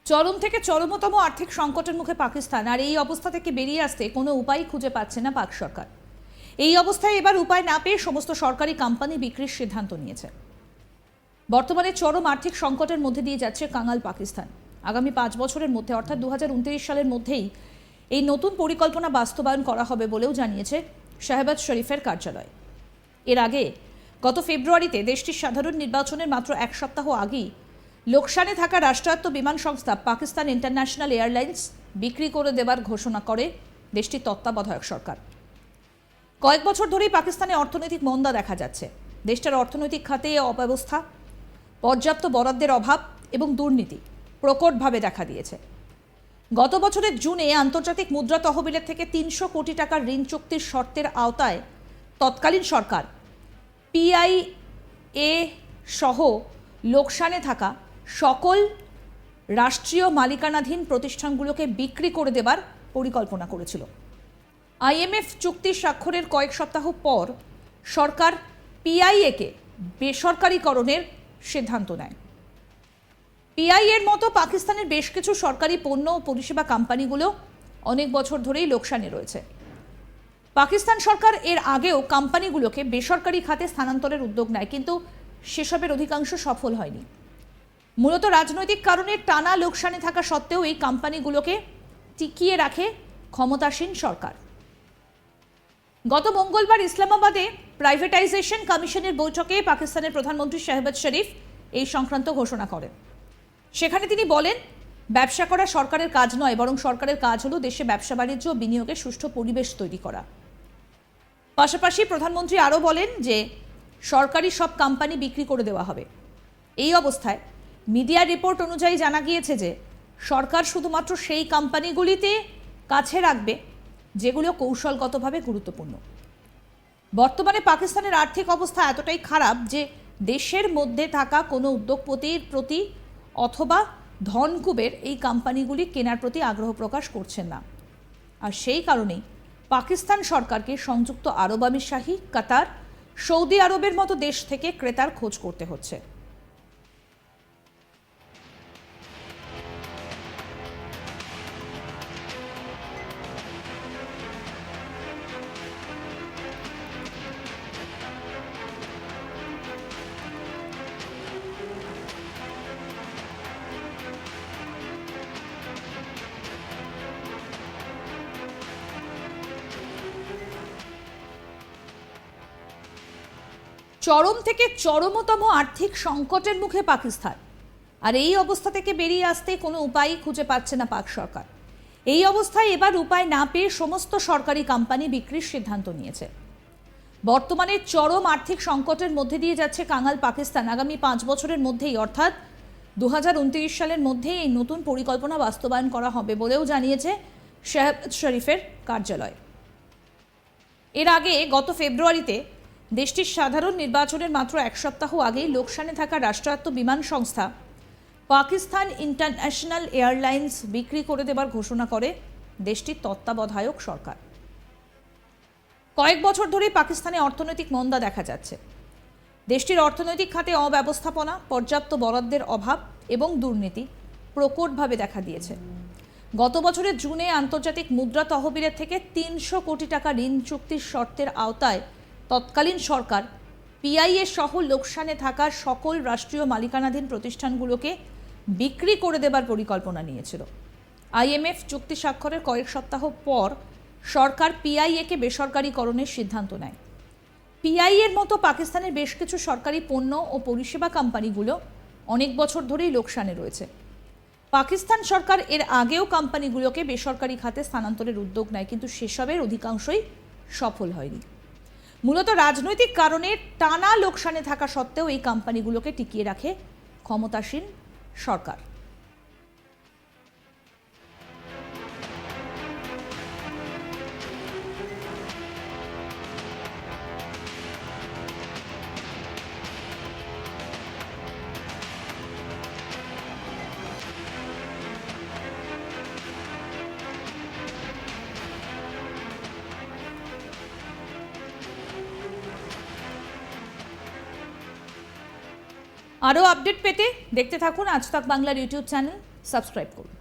চরম থেকে চরমতম আর্থিক সংকটের মুখে পাকিস্তান, আর এই অবস্থা থেকে বেরিয়ে আসতে কোনো উপায় খুঁজে পাচ্ছে না পাক সরকার। এই অবস্থায় এবার উপায় না পেয়ে সমস্ত সরকারি কোম্পানি বিক্রির সিদ্ধান্ত নিয়েছে। বর্তমানে চরম আর্থিক সংকটের মধ্যে দিয়ে যাচ্ছে কাঙাল পাকিস্তান। আগামী 5 বছরের মধ্যে অর্থাৎ 2029 সালের মধ্যেই এই নতুন পরিকল্পনা বাস্তবায়ন করা হবে বলেও জানিয়েছে শাহবাজ শরীফের কার্যালয়। এর আগে গত ফেব্রুয়ারিতে দেশটির সাধারণ নির্বাচনের মাত্র এক সপ্তাহ আগেই লোকসানে থাকা রাষ্ট্রায়ত্ত বিমান সংস্থা পাকিস্তান ইন্টারন্যাশনাল এয়ারলাইন্স বিক্রি করে দেবার ঘোষণা করে দেশটির তত্ত্বাবধায়ক সরকার। কয়েক বছর ধরেই পাকিস্তানে অর্থনৈতিক মন্দা দেখা যাচ্ছে। দেশটার অর্থনৈতিক খাতে অব্যবস্থা, পর্যাপ্ত বরাদ্দের অভাব এবং দুর্নীতি প্রকটভাবে দেখা দিয়েছে। গত বছরের জুনে আন্তর্জাতিক মুদ্রা তহবিলের থেকে 300 কোটি টাকার ঋণ চুক্তির শর্তের আওতায় তৎকালীন সরকার পিআইএ সহ লোকসানে থাকা সকল রাষ্ট্রীয় মালিকানাধীন প্রতিষ্ঠানগুলোকে বিক্রি করে দেবার পরিকল্পনা করেছিল। আইএমএফ চুক্তি স্বাক্ষরের কয়েক সপ্তাহ পর সরকার পিআইএকে বেসরকারীকরণের সিদ্ধান্ত নেয়। পিআইএর মতো পাকিস্তানের বেশ কিছু সরকারি পণ্য ও পরিষেবা কোম্পানিগুলো অনেক বছর ধরেই লোকসানে রয়েছে। পাকিস্তান সরকার এর আগেও কোম্পানিগুলোকে বেসরকারি খাতে স্থানান্তরের উদ্যোগ নেয়, কিন্তু সেসবের অধিকাংশ সফল হয়নি। মূলত রাজনৈতিক কারণে টানা লোকসানে থাকা সত্ত্বেও এই কোম্পানিগুলোকে টিকিয়ে রাখে ক্ষমতাসীন সরকার। গত মঙ্গলবার ইসলামাবাদে প্রাইভেটাইজেশন কমিশনের বৈঠকে পাকিস্তানের প্রধানমন্ত্রী শাহবাজ শরীফ এই সংক্রান্ত ঘোষণা করেন। সেখানে তিনি বলেন, ব্যবসা করা সরকারের কাজ নয়, বরং সরকারের কাজ হলো দেশে ব্যবসা বাণিজ্য ও বিনিয়োগের সুষ্ঠু পরিবেশ তৈরি করা। পাশাপাশি প্রধানমন্ত্রী আরও বলেন যে সরকারি সব কোম্পানি বিক্রি করে দেওয়া হবে। এই অবস্থায় মিডিয়া রিপোর্ট অনুযায়ী জানা গিয়েছে যে সরকার শুধুমাত্র সেই কোম্পানিগুলিতে কাছে রাখবে যেগুলো কৌশলগতভাবে গুরুত্বপূর্ণ। বর্তমানে পাকিস্তানের আর্থিক অবস্থা এতটাই খারাপ যে দেশের মধ্যে থাকা কোনো উদ্যোগপতির প্রতি অথবা ধনকুবের এই কোম্পানিগুলি কেনার প্রতি আগ্রহ প্রকাশ করছেন না। আর সেই কারণেই পাকিস্তান সরকারকে সংযুক্ত আরব আমিরশাহী, কাতার, সৌদি আরবের মতো দেশ থেকে ক্রেতার খোঁজ করতে হচ্ছে। চরম থেকে চরমতম আর্থিক সংকটের মুখে পাকিস্তান, আর এই অবস্থা থেকে বেরিয়ে আসতে কোনো উপায়ই খুঁজে পাচ্ছে না পাক সরকার। এই অবস্থায় এবার উপায় না পেয়ে সমস্ত সরকারি কোম্পানি বিক্রির সিদ্ধান্ত নিয়েছে। বর্তমানে চরম আর্থিক সংকটের মধ্যে দিয়ে যাচ্ছে কাঙাল পাকিস্তান। আগামী 5 বছরের মধ্যেই অর্থাৎ 2029 সালের মধ্যেই এই নতুন পরিকল্পনা বাস্তবায়ন করা হবে বলেও জানিয়েছে শাহবাজ শরীফের কার্যালয়। এর আগে গত ফেব্রুয়ারিতে দেশটির সাধারণ নির্বাচনের মাত্র এক সপ্তাহ আগেই লোকসানে থাকা রাষ্ট্রায়ত্ত বিমান সংস্থা পাকিস্তান ইন্টারন্যাশনাল এয়ারলাইন্স বিক্রি করে দেবার ঘোষণা করে দেশটির তত্ত্বাবধায়ক সরকার। কয়েক বছর ধরেই পাকিস্তানে অর্থনৈতিক মন্দা দেখা যাচ্ছে। দেশটির অর্থনৈতিক খাতে অব্যবস্থাপনা, পর্যাপ্ত বরাদ্দের অভাব এবং দুর্নীতি প্রকটভাবে দেখা দিয়েছে। গত বছরের জুনে আন্তর্জাতিক মুদ্রা তহবিলের থেকে 300 কোটি টাকা ঋণ চুক্তির শর্তের আওতায় তৎকালীন সরকার পিআইএ সহ লোকসানে থাকা সকল রাষ্ট্রীয় মালিকানাধীন প্রতিষ্ঠানগুলোকে বিক্রি করে দেবার পরিকল্পনা নিয়েছিল। আইএমএফ চুক্তি স্বাক্ষরের কয়েক সপ্তাহ পর সরকার পিআইএকে বেসরকারীকরণের সিদ্ধান্ত নেয়। পিআইএর মতো পাকিস্তানের বেশ কিছু সরকারি পণ্য ও পরিষেবা কোম্পানিগুলো অনেক বছর ধরেই লোকসানে রয়েছে। পাকিস্তান সরকার এর আগেও কোম্পানিগুলোকে বেসরকারি খাতে স্থানান্তরের উদ্যোগ নেয়, কিন্তু সেসবের অধিকাংশই সফল হয়নি। মূলত রাজনৈতিক কারণে টানা লোকসানে থাকা সত্ত্বেও এই কোম্পানিগুলোকে টিকিয়ে রাখে ক্ষমতাসীন সরকার। আরও আপডেট পেতে দেখতে থাকুন আজ তাক বাংলার ইউটিউব চ্যানেল, সাবস্ক্রাইব করুন।